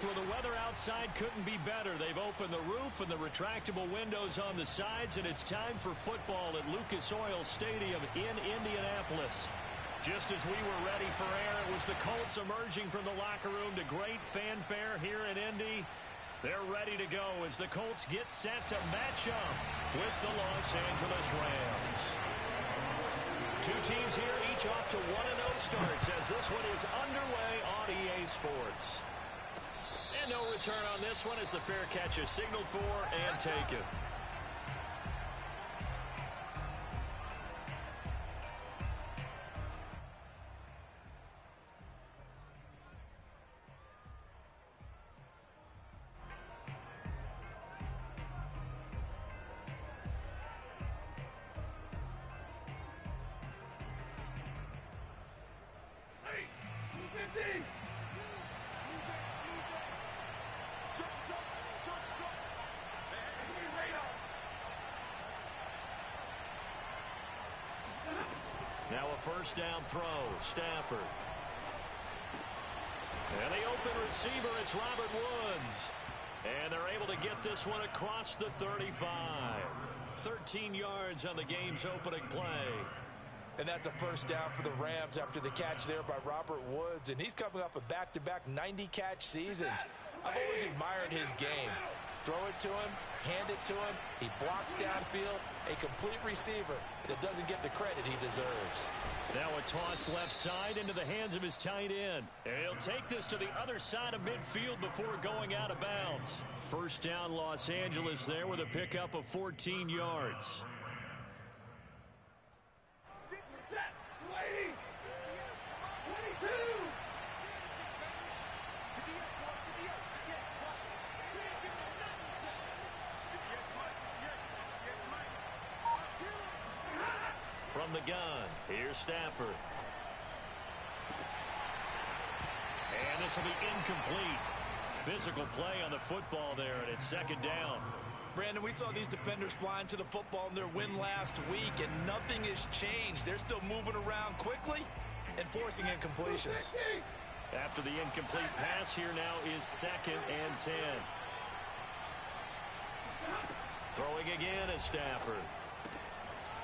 Well, the weather outside couldn't be better. They've opened the roof and the retractable windows on the sides, and it's time for football at Lucas Oil Stadium in Indianapolis. Just as we were ready for air, it was the Colts emerging from the locker room to great fanfare here in Indy. They're ready to go as the Colts get set to match up with the Los Angeles Rams. Two teams here, each off to 1-0 starts as this one is underway on EA Sports. And no return on this one as the fair catch is signaled for and taken. Now a first down throw, Stafford. And the open receiver, it's Robert Woods. And they're able to get this one across the 35. 13 yards on the game's opening play. And that's a first down for the Rams after the catch there by Robert Woods. And he's coming off a back-to-back 90-catch seasons. I've always admired his game. Throw it to him, hand it to him. He blocks downfield. A complete receiver that doesn't get the credit he deserves. Now a toss left side into the hands of his tight end. And he'll take this to the other side of midfield before going out of bounds. First down Los Angeles there with a pickup of 14 yards. From the gun, here's Stafford. And this will be incomplete. Physical play on the football there, and it's second down. Brandon, we saw these defenders flying to the football in their win last week, and nothing has changed. They're still moving around quickly and forcing incompletions. After the incomplete pass, here now is 2nd and 10. Throwing again is Stafford.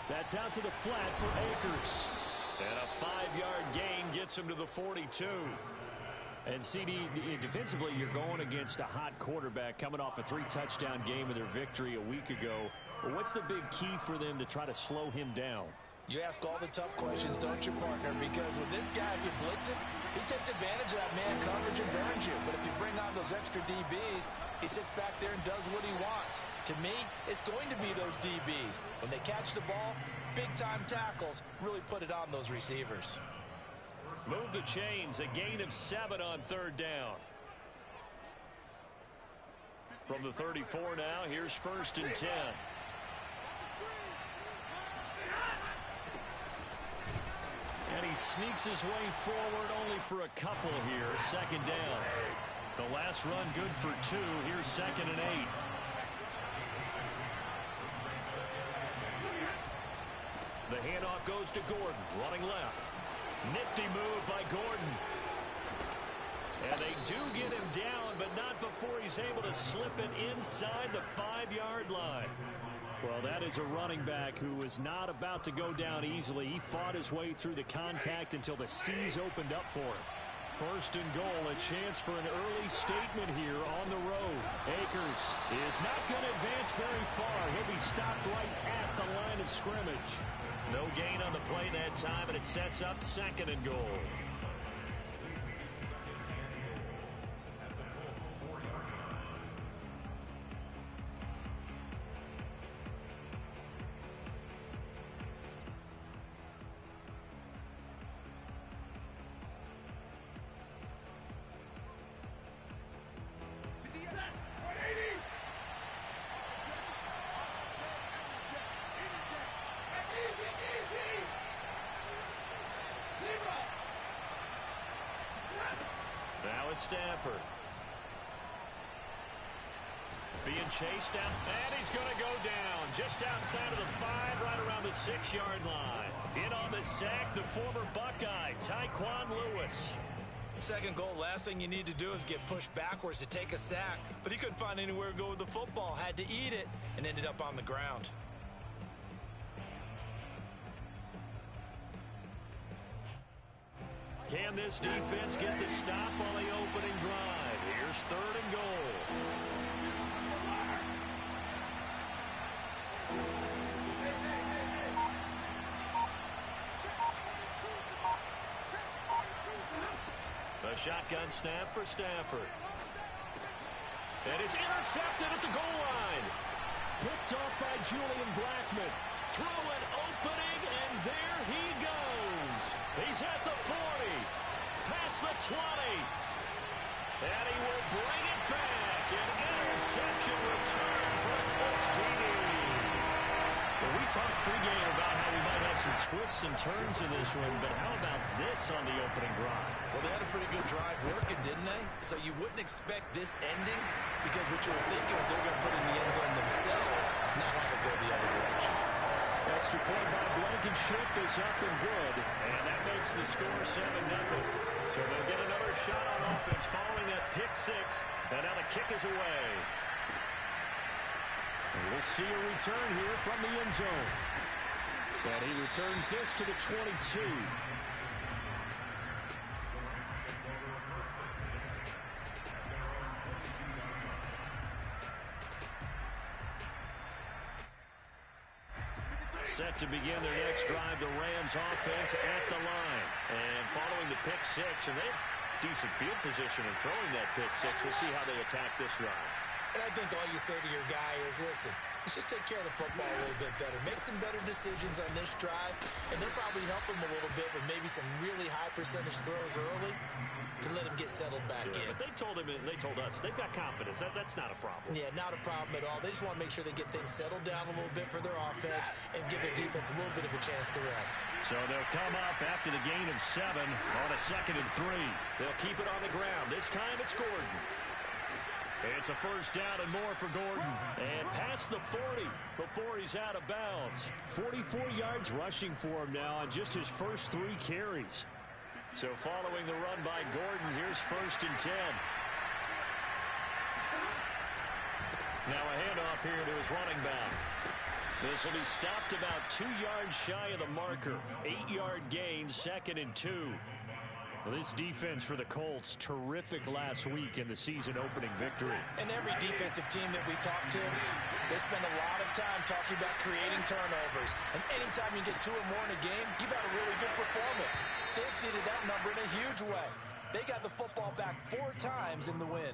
That's out to the flat for Akers. And a 5-yard gain gets him to the 42. And CD, defensively, you're going against a hot quarterback coming off a 3-touchdown game of their victory a week ago. Well, what's the big key for them to try to slow him down? You ask all the tough questions, don't you, partner? Because with this guy, if you blitz him, he takes advantage of that man coverage and burns you. But if you bring on those extra DBs, he sits back there and does what he wants. To me, it's going to be those DBs. When they catch the ball, big-time tackles really put it on those receivers. Move the chains, a gain of 7 on 3rd down. From the 34 now, here's 1st and 10. And he sneaks his way forward only for a couple here. 2nd down. The last run good for 2. Here's 2nd and 8. The handoff goes to Gordon, running left. Nifty move by Gordon. And they do get him down, but not before he's able to slip it inside the 5-yard line. Well, that is a running back who was not about to go down easily. He fought his way through the contact until the seas opened up for him. 1st and goal, a chance for an early statement here on the road. Akers is not going to advance very far. He'll be stopped right at the line of scrimmage. No gain on the play that time, and it sets up 2nd and goal. Now it's Stafford. Being chased down, and he's going to go down just outside of the 5, right around the 6-yard line. In on the sack, the former Buckeye, Tyquan Lewis. Second goal, last thing you need to do is get pushed backwards to take a sack. But he couldn't find anywhere to go with the football, had to eat it, and ended up on the ground. Can this defense get the stop on the opening drive? Here's 3rd and goal. A shotgun snap for Stafford. And it's intercepted at the goal line. Picked off by Julian Blackmon. Through an opening, and there he goes. He's at the 40. Past the 20. And he will bring it back. An interception return for a Colts TD. Well, we talked pregame about how we might have some twists and turns in this one, but how about this on the opening drive? Well, they had a pretty good drive working, didn't they? So you wouldn't expect this ending, because what you were thinking was they were going to put in the end zone themselves, not have it go the other direction. Extra point by Blankenship is up and good, and that makes the score 7-0. So they'll get another shot on offense following that pick six, and now the kick is away. And we'll see a return here from the end zone. And he returns this to the 22. Set to begin their next drive, the Rams offense at the line. And following the pick six, and they have decent field position in throwing that pick six. We'll see how they attack this drive. And I think all you say to your guy is, listen, let's just take care of the football a little bit better. Make some better decisions on this drive, and they'll probably help him a little bit with maybe some really high percentage throws early to let him get settled back in. But they told him, and they told us, they've got confidence. That's not a problem. Yeah, not a problem at all. They just want to make sure they get things settled down a little bit for their offense and give their defense a little bit of a chance to rest. So they'll come up after the gain of 7 on a 2nd and 3. They'll keep it on the ground. This time it's Gordon. It's a first down and more for Gordon. And past the 40 before he's out of bounds. 44 yards rushing for him now on just his first 3 carries. So following the run by Gordon, here's 1st and 10. Now a handoff here to his running back. This will be stopped about 2 yards shy of the marker. 8-yard gain, 2nd and 2. Well, this defense for the Colts, terrific last week in the season-opening victory. And every defensive team that we talk to, they spend a lot of time talking about creating turnovers. And anytime you get 2 or more in a game, you've had a really good performance. They exceeded that number in a huge way. They got the football back 4 times in the win.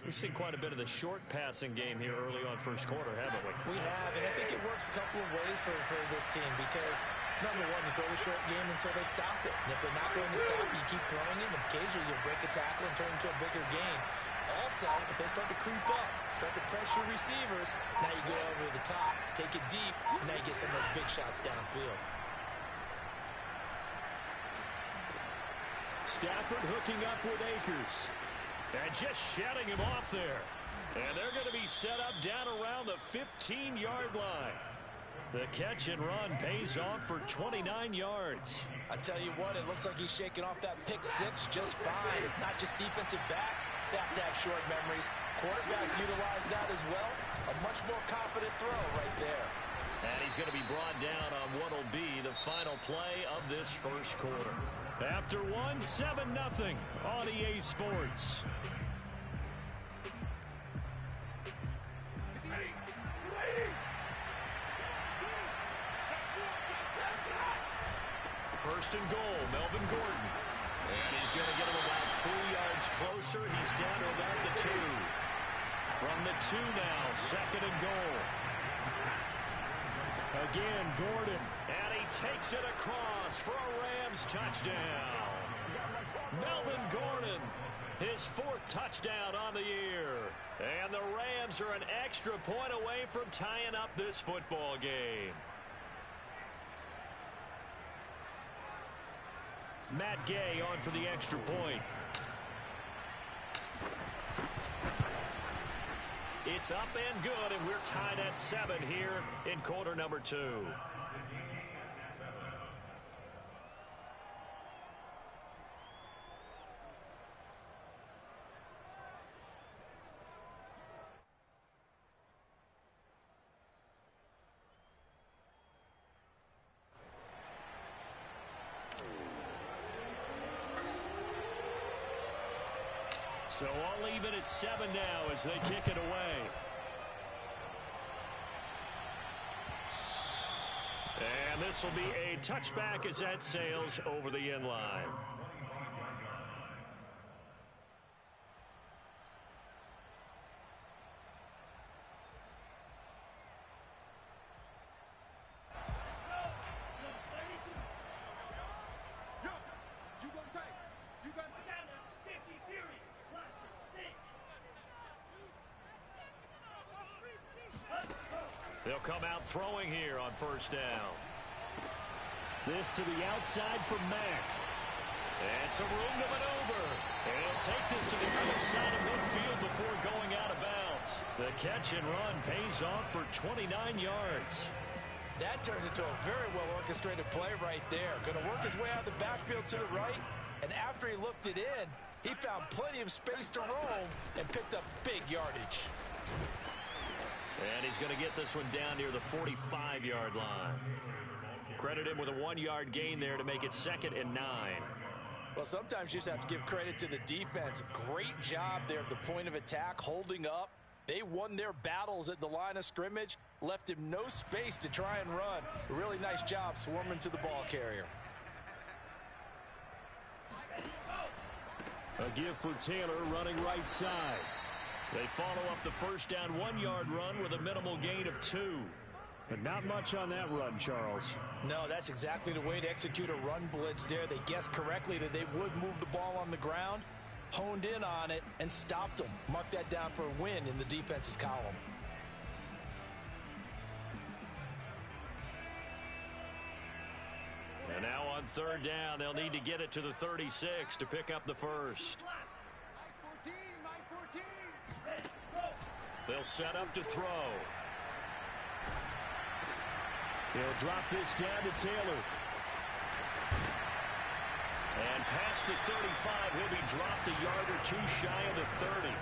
We've seen quite a bit of the short passing game here early on first quarter, haven't we? We have, and I think it works a couple of ways for this team because, number one, you throw the short game until they stop it. And if they're not going to stop it, you keep throwing it, and occasionally you'll break a tackle and turn it into a bigger game. Also, if they start to creep up, start to pressure receivers, now you go over the top, take it deep, and now you get some of those big shots downfield. Stafford hooking up with Akers. And just shutting him off there. And they're going to be set up down around the 15-yard line. The catch and run pays off for 29 yards. I tell you what, it looks like he's shaking off that pick six just fine. It's not just defensive backs that have to have short memories. Quarterbacks utilize that as well. A much more confident throw right there. And he's going to be brought down on what will be the final play of this first quarter. After 1, 7-0 on EA Sports. First and goal, Melvin Gordon. And he's going to get him about 3 yards closer. He's down to about the 2. From the 2 now, 2nd and goal. Again, Gordon. And he takes it across for a Rams touchdown. Melvin Gordon, his 4th touchdown on the year. And the Rams are an extra point away from tying up this football game. Matt Gay on for the extra point. It's up and good, and we're tied at 7 here in quarter number 2. So all even at 7 now as they kick it away. And this will be a touchback as that sails over the end line. They'll come out throwing here on first down. This to the outside for Mack. And some room to maneuver. And he'll take this to the other side of midfield before going out of bounds. The catch and run pays off for 29 yards. That turned into a very well-orchestrated play right there. Going to work his way out of the backfield to the right. And after he looked it in, he found plenty of space to roam and picked up big yardage. And he's going to get this one down near the 45-yard line. Credit him with a 1-yard gain there to make it 2nd and 9. Well, sometimes you just have to give credit to the defense. Great job there at the point of attack, holding up. They won their battles at the line of scrimmage, left him no space to try and run. A really nice job swarming to the ball carrier. A give for Taylor running right side. They follow up the first down 1-yard run with a minimal gain of 2. But not much on that run, Charles. No, that's exactly the way to execute a run blitz there. They guessed correctly that they would move the ball on the ground, honed in on it, and stopped them. Mark that down for a win in the defense's column. And now on third down, they'll need to get it to the 36 to pick up the first. They'll set up to throw. He'll drop this down to Taylor. And past the 35, he'll be dropped a yard or two shy of the 30.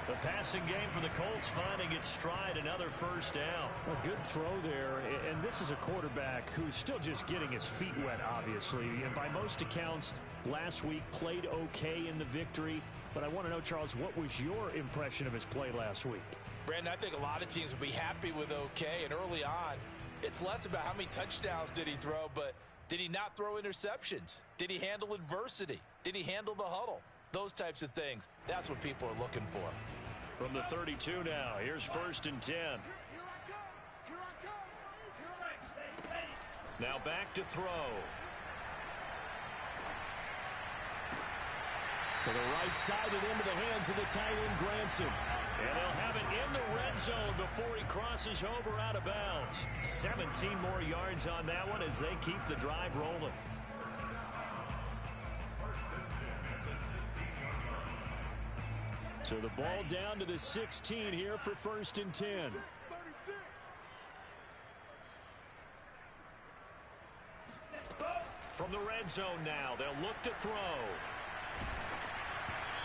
The passing game for the Colts finding its stride, another first down. A good throw there, and this is a quarterback who's still just getting his feet wet, obviously. And by most accounts, last week played okay in the victory. But I want to know, Charles, what was your impression of his play last week? Brandon, I think a lot of teams will be happy with okay, and early on, it's less about how many touchdowns did he throw, but did he not throw interceptions? Did he handle adversity? Did he handle the huddle? Those types of things, that's what people are looking for. From the 32 now, here's 1st and 10. Now back to throw. To the right side and into the hands of the tight end, Granson. And they'll have it in the red zone before he crosses over out of bounds. 17 more yards on that one as they keep the drive rolling. So the ball down to the 16 here for 1st and 10. From the red zone now, they'll look to throw.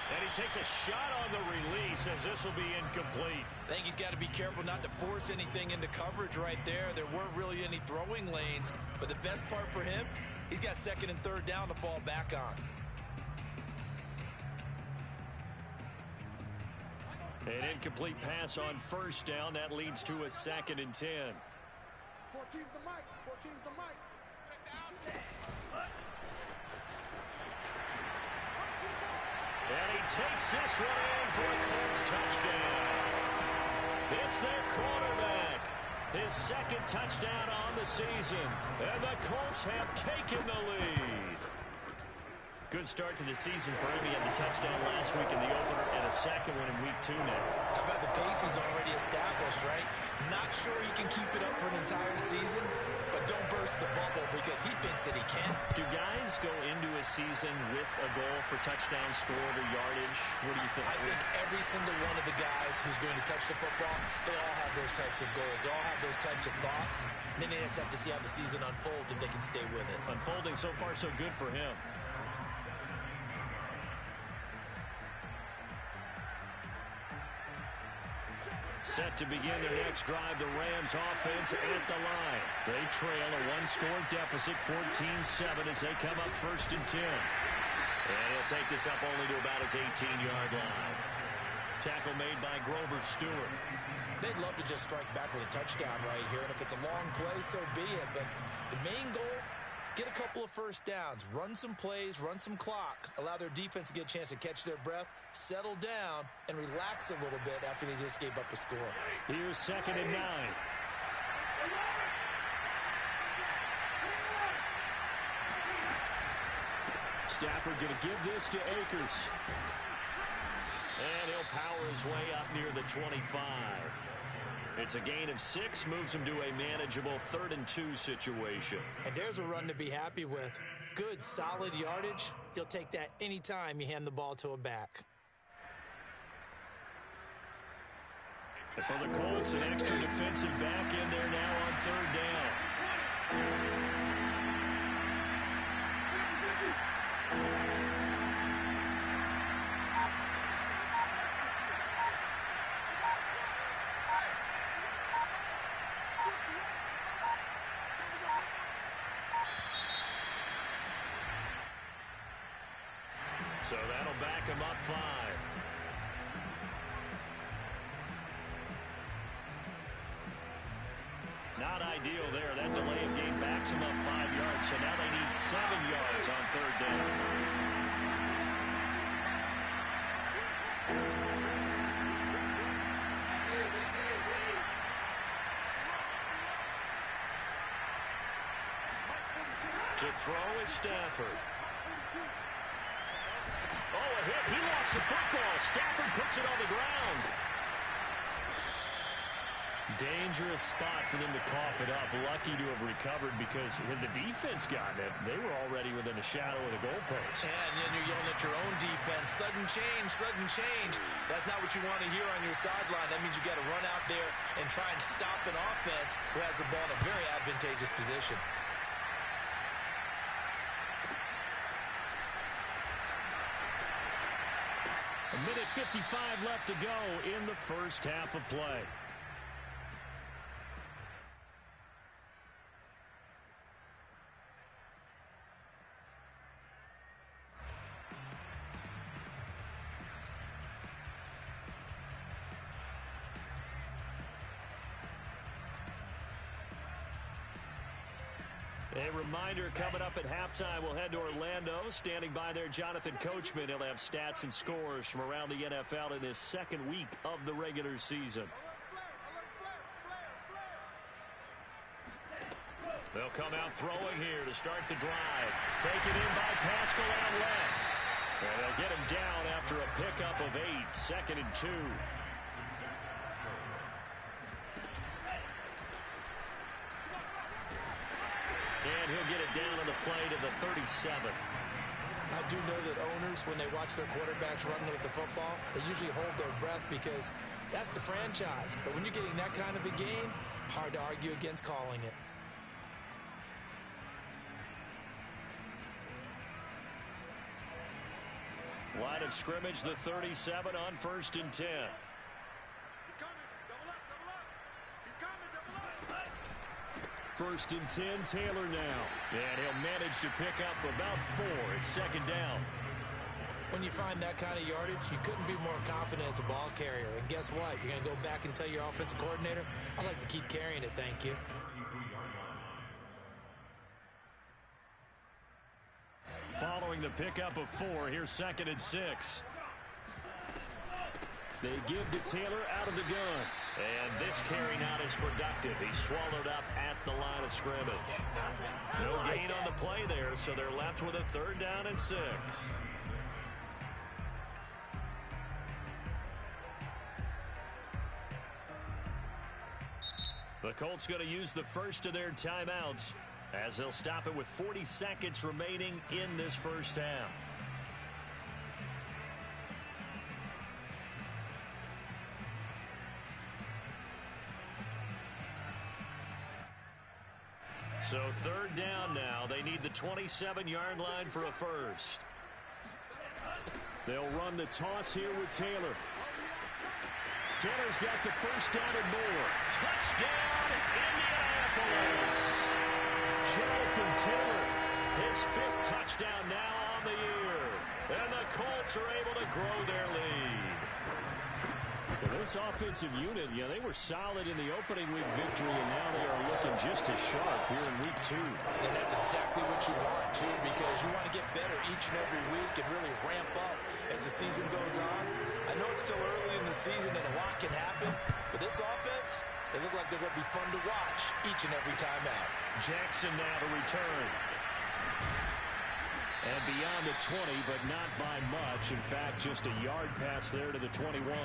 And he takes a shot on the release as this will be incomplete. I think he's got to be careful not to force anything into coverage right there. There weren't really any throwing lanes, but the best part for him, he's got 2nd and 3rd down to fall back on. An incomplete pass on 1st down. That leads to a 2nd and 10. 14's the mic. 14's the mic. Check the out. And he takes this one in for a Colts touchdown. It's their quarterback. His 2nd touchdown on the season. And the Colts have taken the lead. Good start to the season for him. He had the touchdown last week in the opener and a 2nd one in week 2 now. How about the pace he's already established, right? Not sure he can keep it up for an entire season, but don't burst the bubble because he thinks that he can. Do guys go into a season with a goal for touchdown scored or yardage? What do you think? I think every single one of the guys who's going to touch the football, they all have those types of goals. They all have those types of thoughts. And then they just have to see how the season unfolds if they can stay with it. Unfolding so far so good for him. Set to begin their next drive, the Rams offense at the line. They trail a 1-score deficit, 14-7 as they come up 1st and 10. And he'll take this up only to about his 18-yard line. Tackle made by Grover Stewart. They'd love to just strike back with a touchdown right here, and if it's a long play, so be it. But the main goal, get a couple of first downs, run some plays, run some clock, allow their defense to get a chance to catch their breath, settle down, and relax a little bit after they just gave up a score. Here's 2nd and 9. Stafford going to give this to Akers. And he'll power his way up near the 25. It's a gain of 6, moves him to a manageable 3rd and 2 situation. And there's a run to be happy with. Good, solid yardage. You'll take that anytime you hand the ball to a back. And for the Colts, an extra defensive back in there now on 3rd down. So that'll back him up 5. Not ideal there. That delay of game backs him up 5 yards. So now they need 7 yards on 3rd down. To throw is Stafford. Oh, a hit. He lost the football. Stafford puts it on the ground. Dangerous spot for them to cough it up. Lucky to have recovered because had the defense gotten it, they were already within a shadow of the goalpost. And then you're yelling at your own defense. Sudden change, sudden change. That's not what you want to hear on your sideline. That means you got to run out there and try and stop an offense who has the ball in a very advantageous position. A minute 55 left to go in the first half of play. A reminder, coming up at halftime, we'll head to Orlando. Standing by there, Jonathan Coachman. He'll have stats and scores from around the NFL in his 2nd week of the regular season. They'll come out throwing here to start the drive. Taken in by Pascal out left. And they'll get him down after a pickup of 8. 2nd and 2. And he'll get it down on the play to the 37. I do know that owners, when they watch their quarterbacks run with the football, they usually hold their breath because that's the franchise. But when you're getting that kind of a game, hard to argue against calling it. Line of scrimmage, the 37 on 1st and 10. He's coming. Double up, double up. He's coming, double up. 1st and 10, Taylor now. And he'll manage to pick up about 4. It's 2nd down. When you find that kind of yardage, you couldn't be more confident as a ball carrier. And guess what? You're going to go back and tell your offensive coordinator, I'd like to keep carrying it, thank you. Following the pickup of 4, here's 2nd and 6. They give to Taylor out of the gun. And this carry not as productive. He's swallowed up at the line of scrimmage. No gain on the play there, so they're left with a 3rd down and 6. The Colts going to use the first of their timeouts as they'll stop it with 40 seconds remaining in this first half. So 3rd down now. They need the 27-yard line for a first. They'll run the toss here with Taylor. Taylor's got the first down and more. Touchdown, Indianapolis! Jonathan Taylor. His 5th touchdown now on the year. And the Colts are able to grow their lead. Well, this offensive unit, they were solid in the opening week victory, and now they are looking just as sharp here in week 2. And that's exactly what you want, too, because you want to get better each and every week and really ramp up as the season goes on. I know it's still early in the season and a lot can happen, but this offense, they look like they're going to be fun to watch each and every time out. Jackson now to return. And beyond the 20, but not by much. In fact, just a yard pass there to the 21.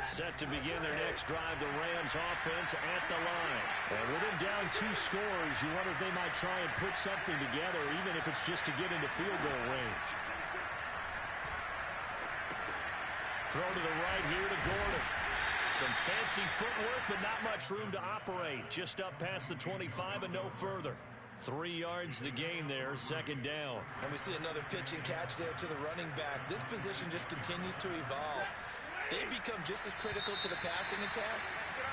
Set to begin their next drive, the Rams offense at the line. And with them down 2 scores, you wonder if they might try and put something together, even if it's just to get into field goal range. Throw to the right here to Gordon. Some fancy footwork, but not much room to operate. Just up past the 25 and no further. 3 yards the gain there, second down. And we see another pitch and catch there to the running back. This position just continues to evolve. They become just as critical to the passing attack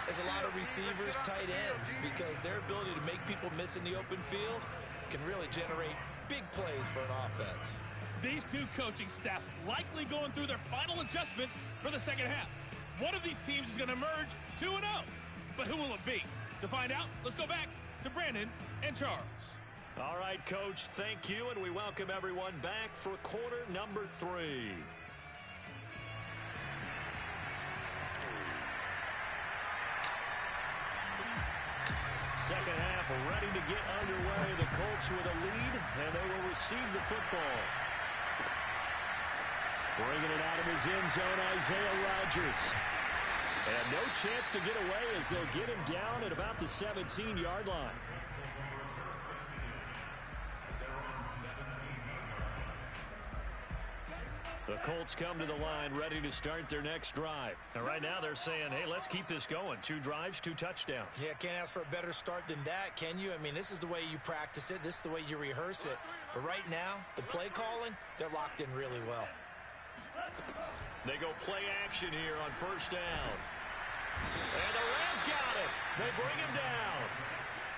as a lot of receivers, tight ends, because their ability to make people miss in the open field can really generate big plays for an offense. These two coaching staffs likely going through their final adjustments for the second half. One of these teams is going to emerge 2-0. But who will it be? To find out, let's go back to Brandon and Charles. All right, Coach, thank you, and we welcome everyone back for quarter number 3. Second half ready to get underway. The Colts with a lead, and they will receive the football. Bringing it out of his end zone, Isaiah Rodgers. And no chance to get away as they'll get him down at about the 17-yard line. The Colts come to the line ready to start their next drive. And right now they're saying, hey, let's keep this going. 2 drives, 2 touchdowns. Yeah, can't ask for a better start than that, can you? I mean, this is the way you practice it. This is the way you rehearse it. But right now, the play calling, they're locked in really well. They go play action here on first down. And the Rams got him. They bring him down.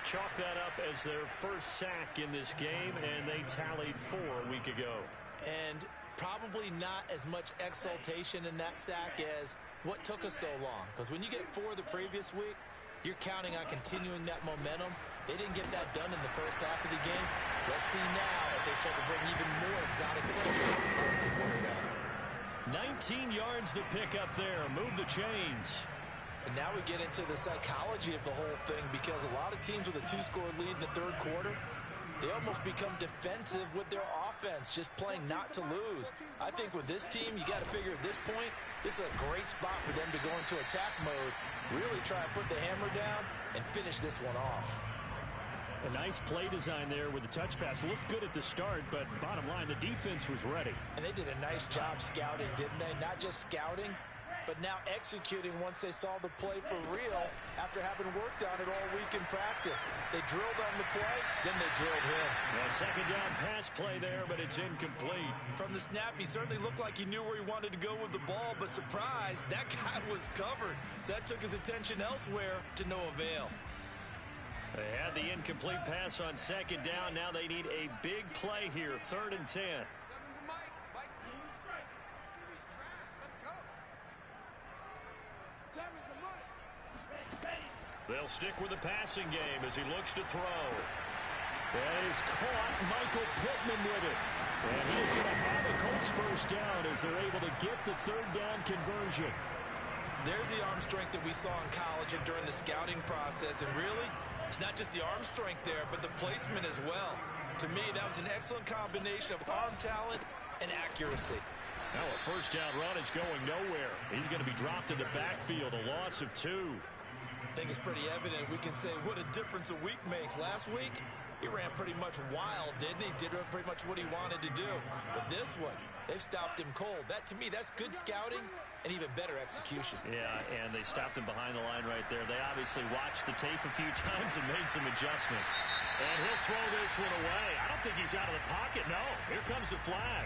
Chalk that up as their first sack in this game, and they tallied 4 a week ago. And probably not as much exultation in that sack as what took us so long. Because when you get 4 the previous week, you're counting on continuing that momentum. They didn't get that done in the first half of the game. Let's see now if they start to bring even more exotic pressure. 19 yards to pick up there. Move the chains. And now we get into the psychology of the whole thing, because a lot of teams with a 2-score lead in the third quarter, they almost become defensive with their offense, just playing not to lose. I think with this team, you got to figure at this point, this is a great spot for them to go into attack mode, really try to put the hammer down and finish this one off. A nice play design there with the touch pass. Looked good at the start, but bottom line, the defense was ready. And they did a nice job scouting, didn't they? Not just scouting, but now executing once they saw the play for real after having worked on it all week in practice. They drilled on the play, then they drilled him. A second down pass play there, but it's incomplete. From the snap, he certainly looked like he knew where he wanted to go with the ball, but surprise, that guy was covered. So that took his attention elsewhere to no avail. They had the incomplete pass on second down. Now they need a big play here, 3rd and 10. They'll stick with the passing game as he looks to throw. That is caught. Michael Pittman with it. And he is going to have a Colts first down as they're able to get the 3rd down conversion. There's the arm strength that we saw in college and during the scouting process. And really, it's not just the arm strength there, but the placement as well. To me, that was an excellent combination of arm talent and accuracy. Now a first down run is going nowhere. He's going to be dropped in the backfield, a loss of 2. I think it's pretty evident. We can say what a difference a week makes. Last week, he ran pretty much wild, didn't he? Did pretty much what he wanted to do. But this one, they've stopped him cold. That, to me, that's good scouting and even better execution. Yeah, and they stopped him behind the line right there. They obviously watched the tape a few times and made some adjustments. And he'll throw this one away. I don't think he's out of the pocket. No, here comes the flag.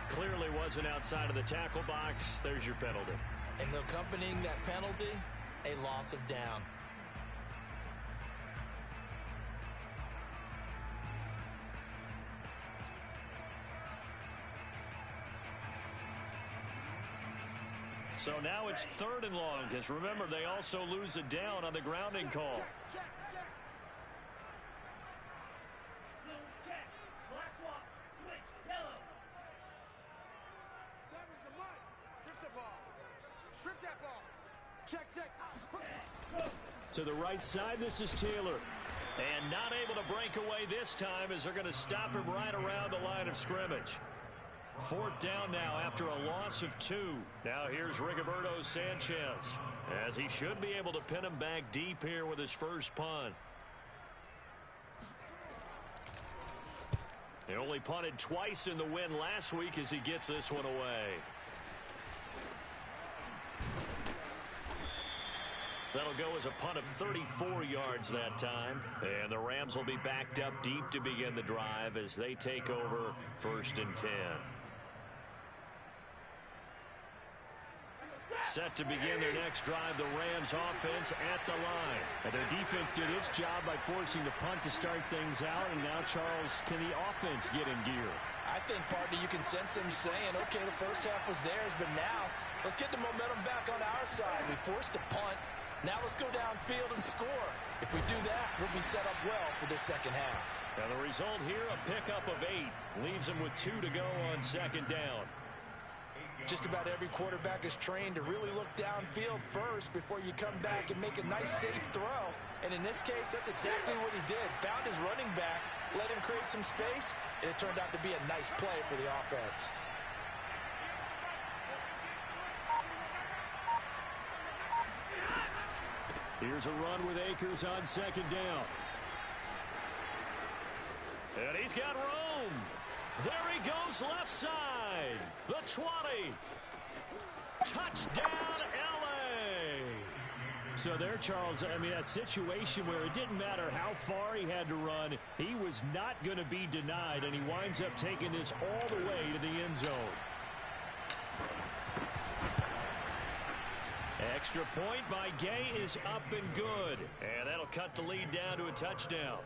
Clearly wasn't outside of the tackle box. There's your penalty. And accompanying that penalty, a loss of down. So now it's 3rd and long, because remember, they also lose a down on the grounding call. To the right side, this is Taylor. And not able to break away this time as they're going to stop him right around the line of scrimmage. 4th down now after a loss of 2. Now here's Rigoberto Sanchez, as he should be able to pin him back deep here with his first punt. He only punted twice in the win last week as he gets this one away. That'll go as a punt of 34 yards that time. And the Rams will be backed up deep to begin the drive as they take over 1st and 10. Set to begin their next drive, the Rams offense at the line. And their defense did its job by forcing the punt to start things out. And now, Charles, can the offense get in gear? I think, partner, you can sense them saying, okay, the first half was theirs, but now let's get the momentum back on our side. We forced a punt. Now let's go downfield and score. If we do that, we'll be set up well for the second half. Now the result here, a pickup of 8. Leaves them with 2 to go on 2nd down. Just about every quarterback is trained to really look downfield first before you come back and make a nice, safe throw. And in this case, that's exactly what he did. Found his running back, let him create some space, and it turned out to be a nice play for the offense. Here's a run with Akers on 2nd down. And he's got room. There he goes left side. The 20. Touchdown, L.A. So there, Charles, I mean, a situation where it didn't matter how far he had to run. He was not going to be denied, and he winds up taking this all the way to the end zone. Extra point by Gay is up and good. And that'll cut the lead down to a touchdown.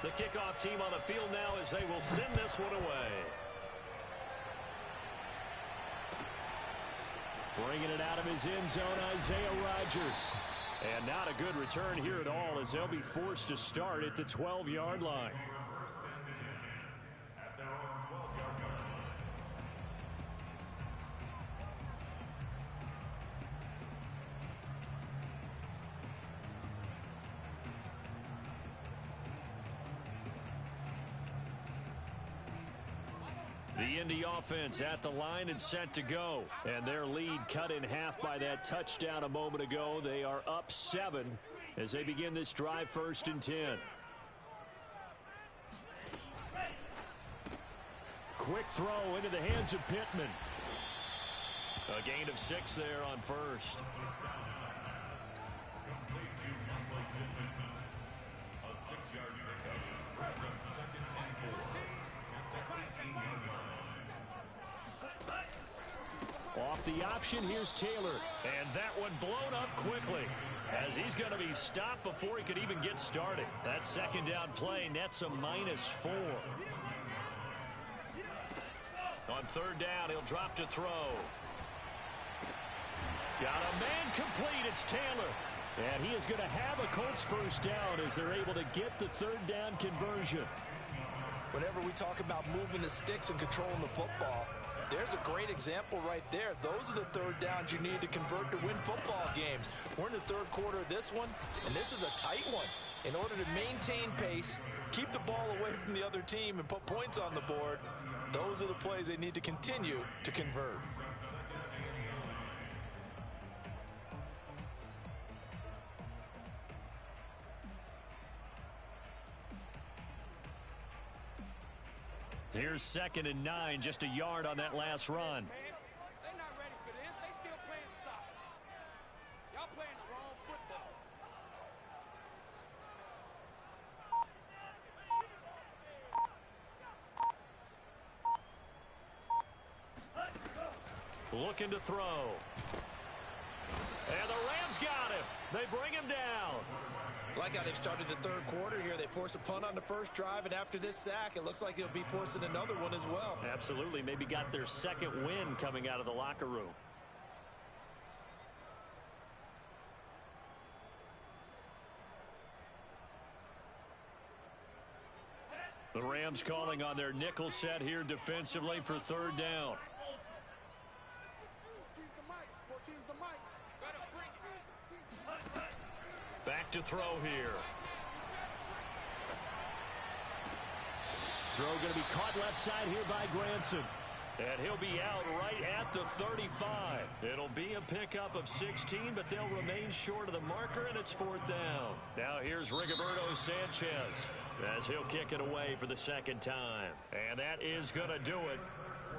The kickoff team on the field now as they will send this one away. Bringing it out of his end zone, Isaiah Rodgers. And not a good return here at all as they'll be forced to start at the 12-yard line. The Indy offense at the line and set to go. And their lead cut in half by that touchdown a moment ago. They are up 7 as they begin this drive 1st and 10. Quick throw into the hands of Pittman. A gain of 6 there on 1st. Off the option, here's Taylor. And that one blown up quickly as he's going to be stopped before he could even get started. That 2nd down play nets a -4. On 3rd down, he'll drop to throw. Got a man complete. It's Taylor. And he is going to have a Colts 1st down as they're able to get the 3rd down conversion. Whenever we talk about moving the sticks and controlling the football, there's a great example right there. Those are the 3rd downs you need to convert to win football games. We're in the 3rd quarter of this one, and this is a tight one. In order to maintain pace, keep the ball away from the other team, and put points on the board, Those are the plays they need to continue to convert. Here's 2nd and 9, just a yard on that last run. They're not ready for this. They still playing soccer. Y'all playing the wrong football. Looking to throw. And the Rams got him. They bring him down. Like how they've started the third quarter here. They force a punt on the first drive, and after this sack, it looks like they'll be forcing another one as well. Absolutely. Maybe got their second win coming out of the locker room. The Rams calling on their nickel set here defensively for 3rd down. Back to throw here. Throw going to be caught left side here by Granson. And he'll be out right at the 35. It'll be a pickup of 16, but they'll remain short of the marker, and it's 4th down. Now here's Rigoberto Sanchez as he'll kick it away for the 2nd time. And that is going to do it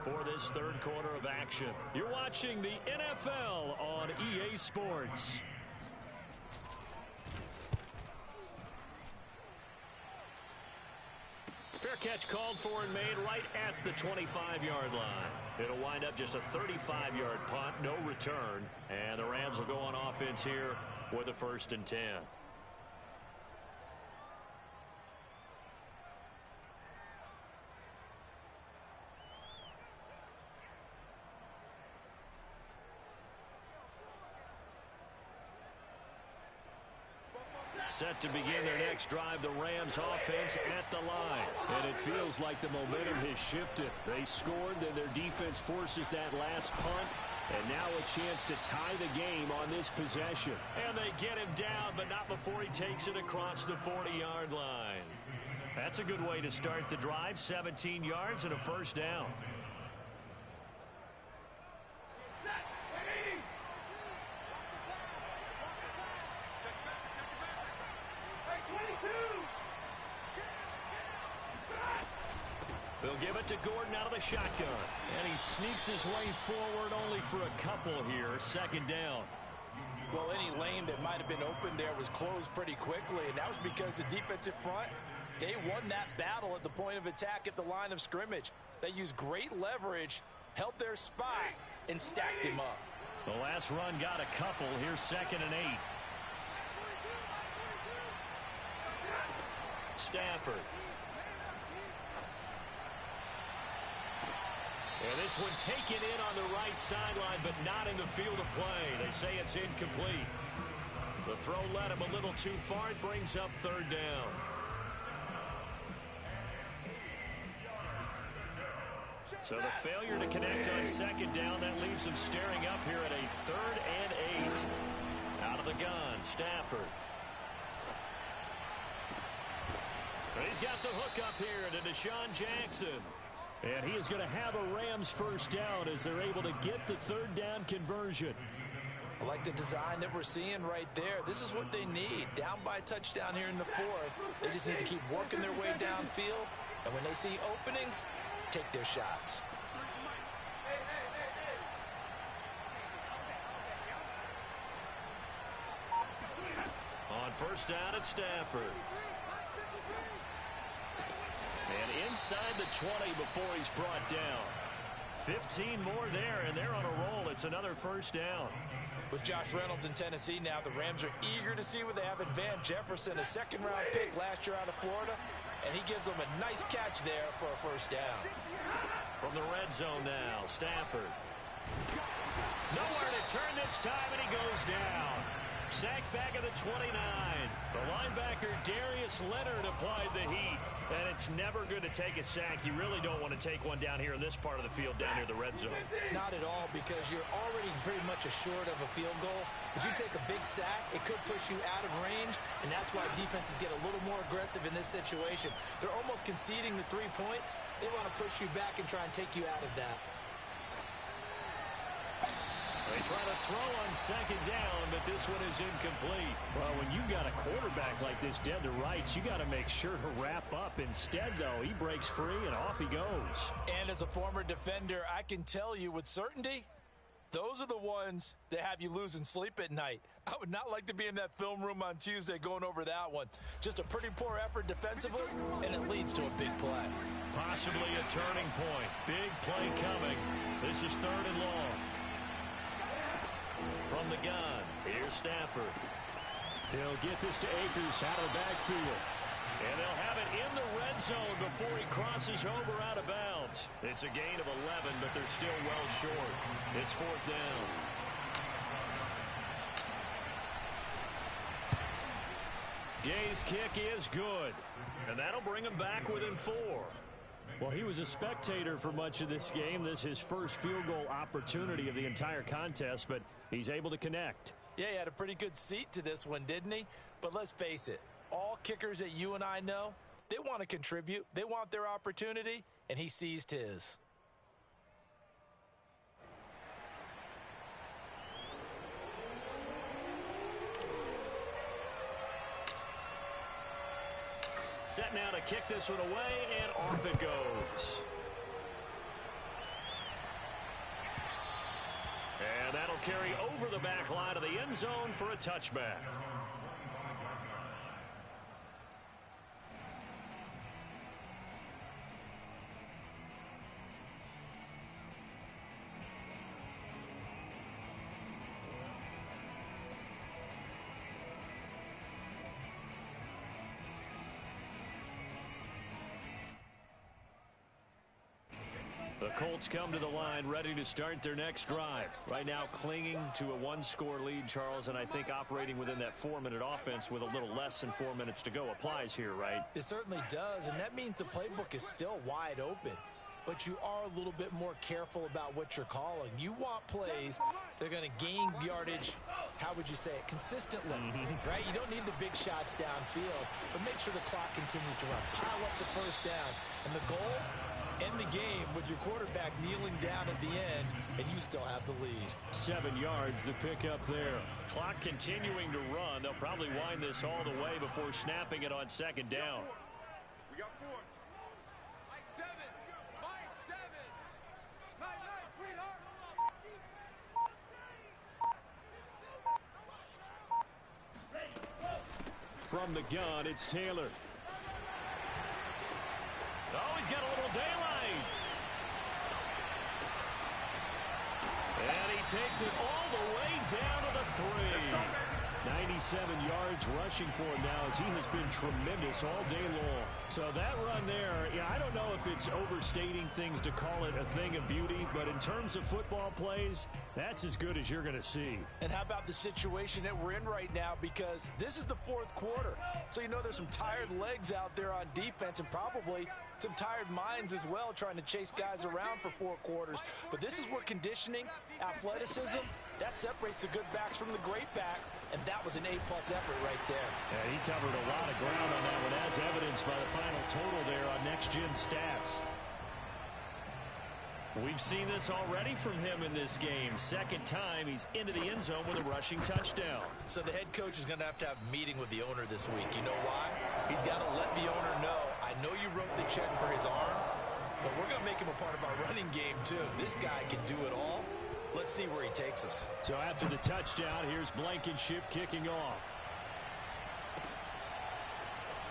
for this 3rd quarter of action. You're watching the NFL on EA Sports. Fair catch called for and made right at the 25-yard line. It'll wind up just a 35-yard punt, no return. And the Rams will go on offense here with a 1st and 10. Set to begin their next drive, the Rams offense at the line. And it feels like the momentum has shifted. They scored, then their defense forces that last punt. And now a chance to tie the game on this possession. And they get him down, but not before he takes it across the 40-yard line. That's a good way to start the drive. 17 yards and a 1st down. They'll give it to Gordon out of the shotgun. And he sneaks his way forward only for a couple here. 2nd down. Well, any lane that might have been open there was closed pretty quickly, and that was because the defensive front, they won that battle at the point of attack at the line of scrimmage. They used great leverage, held their spot, and stacked him up. The last run got a couple. Here's 2nd and 8. Stafford. And this one taken in on the right sideline, but not in the field of play. They say it's incomplete. The throw led him a little too far. It brings up 3rd down. So the failure to connect on 2nd down, that leaves him staring up here at a 3rd and 8. Out of the gun, Stafford. And he's got the hook up here to Deshaun Jackson. And he is going to have a Rams 1st down as they're able to get the 3rd down conversion. I like the design that we're seeing right there. This is what they need. Down by a touchdown here in the 4th. They just need to keep working their way downfield. And when they see openings, take their shots. On 1st down at Stafford. And inside the 20 before he's brought down. 15 more there, and they're on a roll. It's another 1st down. With Josh Reynolds in Tennessee now, the Rams are eager to see what they have in Van Jefferson, a 2nd-round pick last year out of Florida, and he gives them a nice catch there for a 1st down. From the red zone now, Stafford. Nowhere to turn this time, and he goes down. Sacked back at the 29. The linebacker Darius Leonard applied the heat. And it's never good to take a sack. You really don't want to take one down here in this part of the field down near the red zone. Not at all, because you're already pretty much assured of a field goal. If you take a big sack, it could push you out of range, and that's why defenses get a little more aggressive in this situation. They're almost conceding the 3 points. They want to push you back and try and take you out of that. They try to throw on second down, but this one is incomplete. Well, when you got a quarterback like this dead to rights, you got to make sure to wrap up. Instead, though, he breaks free and off he goes. And as a former defender, I can tell you with certainty, those are the ones that have you losing sleep at night. I would not like to be in that film room on Tuesday going over that one. Just a pretty poor effort defensively, and it leads to a big play. Possibly a turning point. Big play coming. This is 3rd and long. From the gun, here's Stafford. He'll get this to Akers out of the backfield. And they'll have it in the red zone before he crosses over out of bounds. It's a gain of 11, but they're still well short. It's 4th down. Gay's kick is good. And that'll bring him back within 4. Well, he was a spectator for much of this game. This is his first field goal opportunity of the entire contest, but he's able to connect. Yeah, he had a pretty good seat to this one, didn't he? But let's face it, all kickers that you and I know, they want to contribute. They want their opportunity, and he seized his. Set now to kick this one away, and off it goes. And that'll carry over the back line of the end zone for a touchback. The Colts come to the line ready to start their next drive. Right now clinging to a 1-score lead, Charles, and I think operating within that 4-minute offense with a little less than 4 minutes to go applies here, right? It certainly does, and that means the playbook is still wide open. But you are a little bit more careful about what you're calling. You want plays that are going to gain yardage, how would you say it, consistently, right? You don't need the big shots downfield, but make sure the clock continues to run. Pile up the first downs, and the goal, end the game with your quarterback kneeling down at the end, and you still have the lead. 7 yards, the pickup there. Clock continuing to run. They'll probably wind this all the way before snapping it on second down. We got 4. Mike 7. Mike 7. Night, sweetheart. From the gun, it's Taylor. Oh, he's got a little daylight. And he takes it all the way down to the 3. 97 yards rushing for him now as he has been tremendous all day long. So that run there, yeah, I don't know if it's overstating things to call it a thing of beauty, but in terms of football plays, that's as good as you're going to see. And how about the situation that we're in right now, because this is the 4th quarter. So you know there's some tired legs out there on defense and probably some tired minds as well trying to chase guys around for 4 quarters. But this is where conditioning, athleticism, that separates the good backs from the great backs, and that was an A-plus effort right there. Yeah, he covered a lot of ground on that one, as evidenced by the final total there on Next Gen Stats. We've seen this already from him in this game. Second time he's into the end zone with a rushing touchdown. So the head coach is going to have a meeting with the owner this week. You know why? He's got to let the owner know, I know you wrote the check for his arm, but we're going to make him a part of our running game too. This guy can do it all. Let's see where he takes us. So after the touchdown, here's Blankenship kicking off.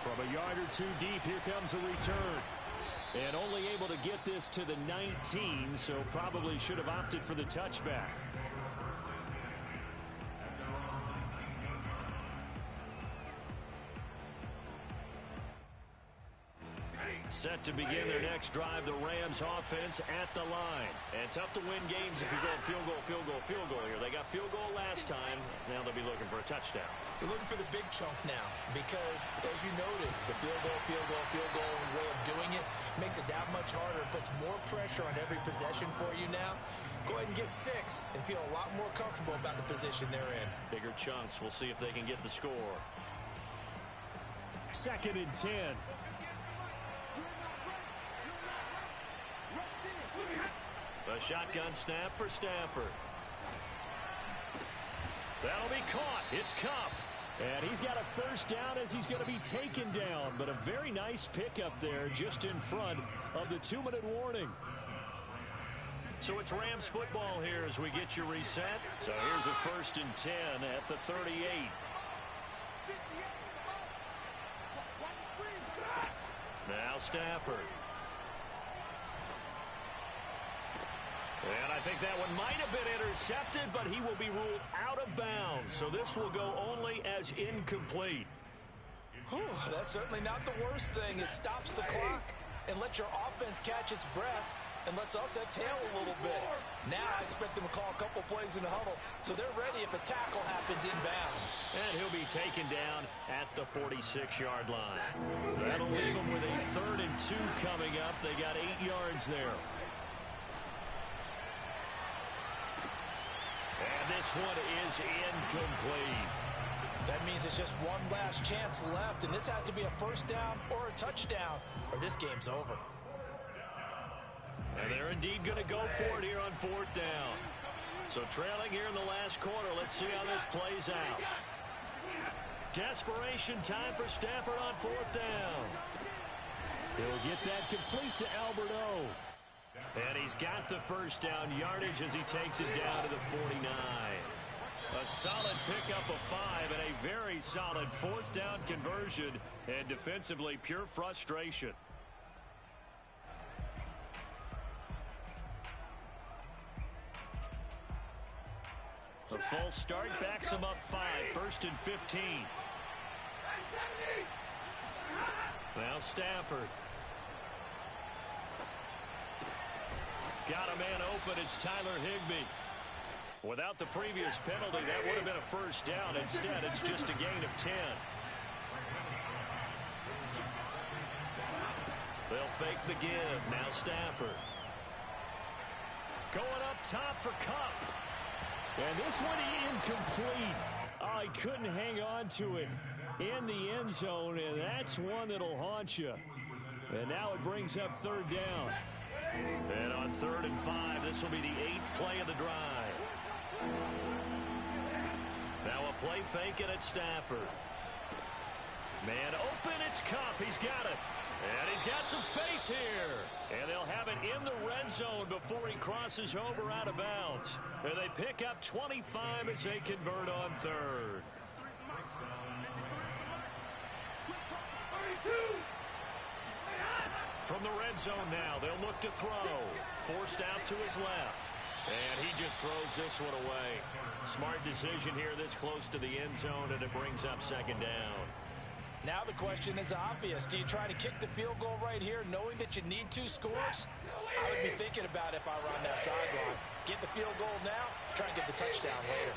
From a yard or 2 deep, here comes a return. And only able to get this to the 19, so probably should have opted for the touchback. Set to begin their next drive, the Rams offense at the line. And tough to win games if you go field goal, field goal, field goal here. They got field goal last time. Now they'll be looking for a touchdown. They're looking for the big chunk now because, as you noted, the field goal way of doing it makes it that much harder and puts more pressure on every possession for you now. Go ahead and get 6 and feel a lot more comfortable about the position they're in. Bigger chunks. We'll see if they can get the score. 2nd and 10. A shotgun snap for Stafford. That'll be caught. It's Kupp. And he's got a first down as he's going to be taken down. But a very nice pickup there just in front of the 2-minute warning. So it's Rams football here as we get you reset. So here's a 1st and 10 at the 38. Now Stafford. And I think that one might have been intercepted, but he will be ruled out of bounds. So this will go only as incomplete. Whew, that's certainly not the worst thing. It stops the clock and lets your offense catch its breath and lets us exhale a little bit. Now I expect them to call a couple plays in the huddle, so they're ready if a tackle happens inbounds. And he'll be taken down at the 46-yard line. That'll leave them with a 3rd and 2 coming up. They got 8 yards there. And this one is incomplete. That means it's just one last chance left, and this has to be a first down or a touchdown, or this game's over. And they're indeed going to go for it here on 4th down. So trailing here in the last quarter. Let's see how this plays out. Desperation time for Stafford on 4th down. He'll get that complete to Alberto. And he's got the first down yardage as he takes it down to the 49. A solid pickup of 5 and a very solid 4th down conversion. And defensively, pure frustration. A false start backs him up 5. 1st and 15. Now Stafford. Got a man open. It's Tyler Higbee. Without the previous penalty, that would have been a first down. Instead, it's just a gain of 10. They'll fake the give. Now Stafford. Going up top for Kupp. And this one incomplete. Oh, he couldn't hang on to it in the end zone, and that's one that'll haunt you. And now it brings up 3rd down. And on 3rd and 5, this will be the 8th play of the drive. Now a play fake, and it's Stafford. Man open, it's Kupp. He's got it. And he's got some space here. And they'll have it in the red zone before he crosses over out of bounds. And they pick up 25 as they convert on 3rd. From the red zone now, they'll look to throw. Forced out to his left. And he just throws this one away. Smart decision here this close to the end zone, and it brings up 2nd down. Now the question is obvious. Do you try to kick the field goal right here knowing that you need 2 scores? I would be thinking about if I were on that sideline. Get the field goal now, try and get the touchdown later.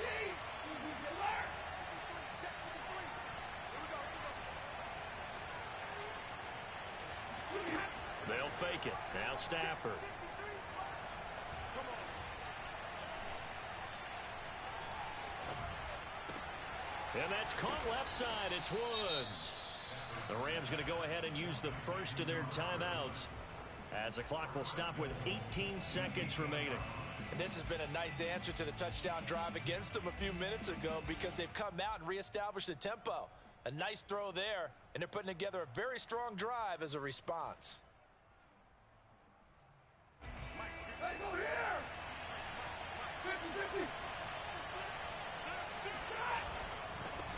They'll fake it. Now Stafford. And that's caught left side. It's Woods. The Rams going to go ahead and use the first of their timeouts as the clock will stop with 18 seconds remaining. And this has been a nice answer to the touchdown drive against them a few minutes ago because they've come out and reestablished the tempo. A nice throw there, and they're putting together a very strong drive as a response.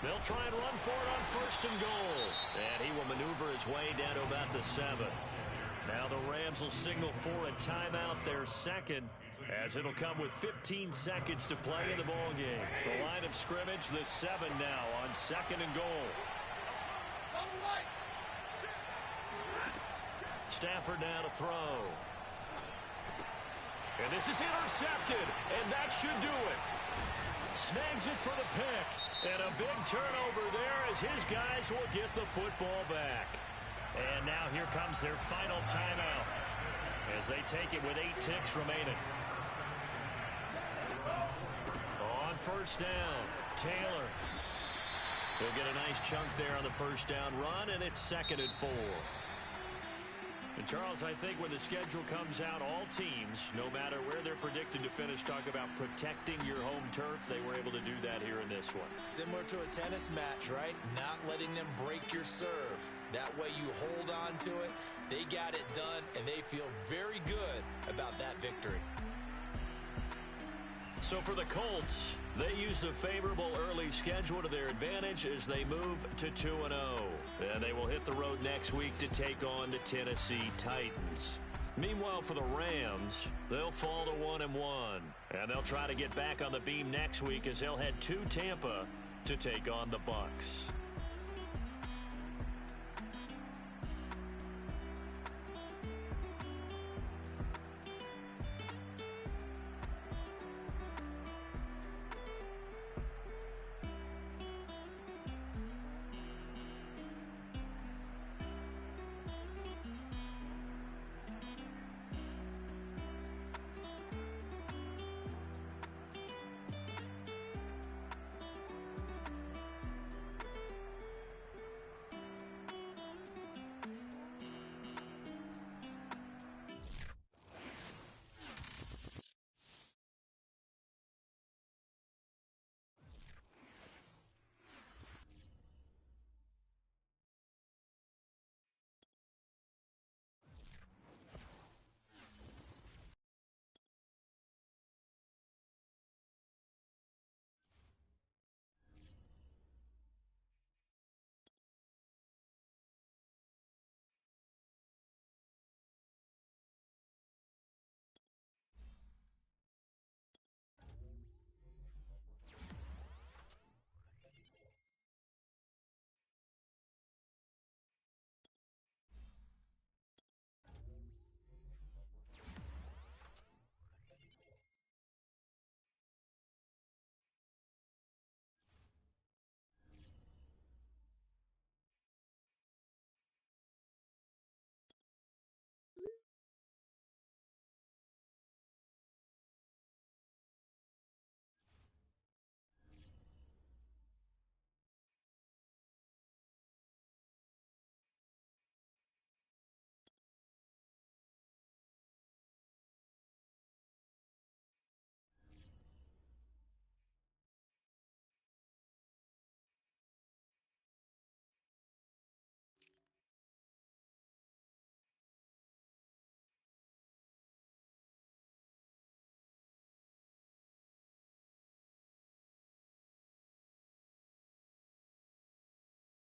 They'll try and run for it on 1st and goal. And he will maneuver his way down to about the 7. Now the Rams will signal for a timeout, their 2nd, as it'll come with 15 seconds to play in the ballgame. The line of scrimmage, the 7 now on 2nd and goal. Stafford now to throw. And this is intercepted, and that should do it. Snags it for the pick. And a big turnover there as his guys will get the football back. And now here comes their final timeout as they take it with 8 ticks remaining. On first down, Taylor. He'll get a nice chunk there on the first down run, and it's 2nd and 4. And Charles, I think when the schedule comes out, all teams, no matter where they're predicted to finish, talk about protecting your home turf. They were able to do that here in this one. Similar to a tennis match, right? Not letting them break your serve. That way you hold on to it. They got it done, and they feel very good about that victory. So for the Colts, they used a favorable early schedule to their advantage as they move to 2-0. And they will hit the road next week to take on the Tennessee Titans. Meanwhile, for the Rams, they'll fall to 1-1. And they'll try to get back on the beam next week as they'll head to Tampa to take on the Bucs.